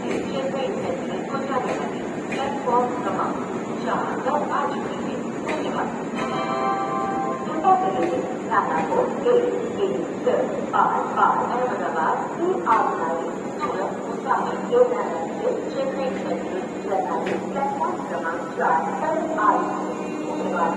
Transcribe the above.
Chennai central को जाने वाली प्लेटफॉर्म क्रमांक 4 पर आ चुकी है। धन्यवाद। कृपया करिए टाटा को 1-1-5 अहमदाबाद से आगगाड़ी सूरत मुसाफिर योजना से चेन्नई सेंट्रल प्लेटफॉर्म क्रमांक 4 पर आई। धन्यवाद।